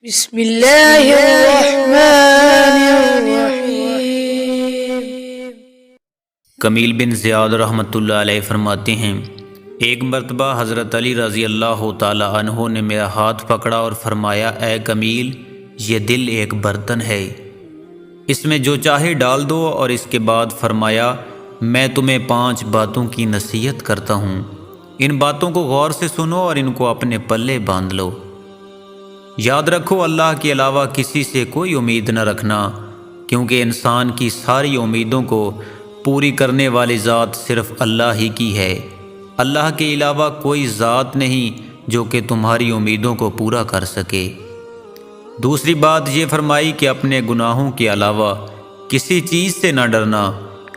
بسم اللہ الرحمن الرحیم۔ کمیل بن زیاد رحمۃ اللہ علیہ فرماتے ہیں، ایک مرتبہ حضرت علی رضی اللہ تعالی عنہ نے میرا ہاتھ پکڑا اور فرمایا، اے کمیل، یہ دل ایک برتن ہے، اس میں جو چاہے ڈال دو، اور اس کے بعد فرمایا، میں تمہیں 5 باتوں کی نصیحت کرتا ہوں، ان باتوں کو غور سے سنو اور ان کو اپنے پلے باندھ لو۔ یاد رکھو، اللہ کے علاوہ کسی سے کوئی امید نہ رکھنا، کیونکہ انسان کی ساری امیدوں کو پوری کرنے والی ذات صرف اللہ ہی کی ہے۔ اللہ کے علاوہ کوئی ذات نہیں جو کہ تمہاری امیدوں کو پورا کر سکے۔ دوسری بات یہ فرمائی کہ اپنے گناہوں کے علاوہ کسی چیز سے نہ ڈرنا،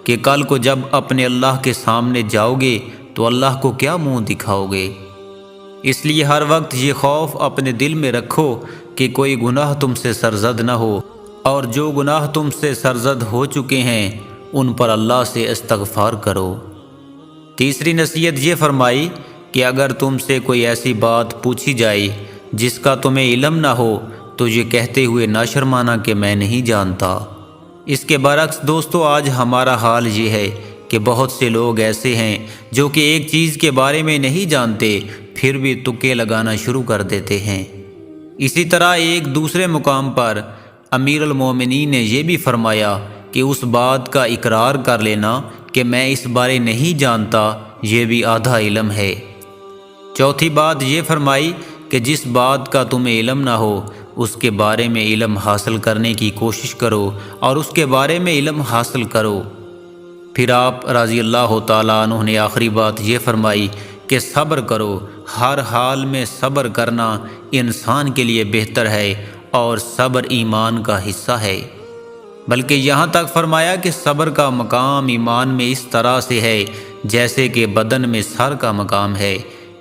کہ کل کو جب اپنے اللہ کے سامنے جاؤ گے تو اللہ کو کیا منہ دکھاؤ گے۔ اس لیے ہر وقت یہ خوف اپنے دل میں رکھو کہ کوئی گناہ تم سے سرزد نہ ہو، اور جو گناہ تم سے سرزد ہو چکے ہیں ان پر اللہ سے استغفار کرو۔ تیسری نصیحت یہ فرمائی کہ اگر تم سے کوئی ایسی بات پوچھی جائے جس کا تمہیں علم نہ ہو تو یہ کہتے ہوئے نہ شرمانا کہ میں نہیں جانتا۔ اس کے برعکس دوستو، آج ہمارا حال یہ ہے کہ بہت سے لوگ ایسے ہیں جو کہ ایک چیز کے بارے میں نہیں جانتے پھر بھی تکے لگانا شروع کر دیتے ہیں۔ اسی طرح ایک دوسرے مقام پر امیر المومنین نے یہ بھی فرمایا کہ اس بات کا اقرار کر لینا کہ میں اس بارے نہیں جانتا، یہ بھی آدھا علم ہے۔ چوتھی بات یہ فرمائی کہ جس بات کا تمہیں علم نہ ہو اس کے بارے میں علم حاصل کرنے کی کوشش کرو، اور اس کے بارے میں علم حاصل کرو۔ پھر آپ رضی اللہ تعالیٰ عنہ نے آخری بات یہ فرمائی کہ صبر کرو، ہر حال میں صبر کرنا انسان کے لیے بہتر ہے، اور صبر ایمان کا حصہ ہے۔ بلکہ یہاں تک فرمایا کہ صبر کا مقام ایمان میں اس طرح سے ہے جیسے کہ بدن میں سر کا مقام ہے۔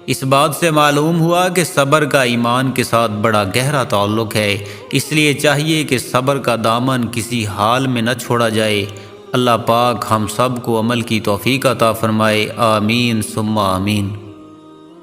اس بات سے معلوم ہوا کہ صبر کا ایمان کے ساتھ بڑا گہرا تعلق ہے، اس لیے چاہیے کہ صبر کا دامن کسی حال میں نہ چھوڑا جائے۔ اللہ پاک ہم سب کو عمل کی توفیق عطا فرمائے، آمین ثم آمین۔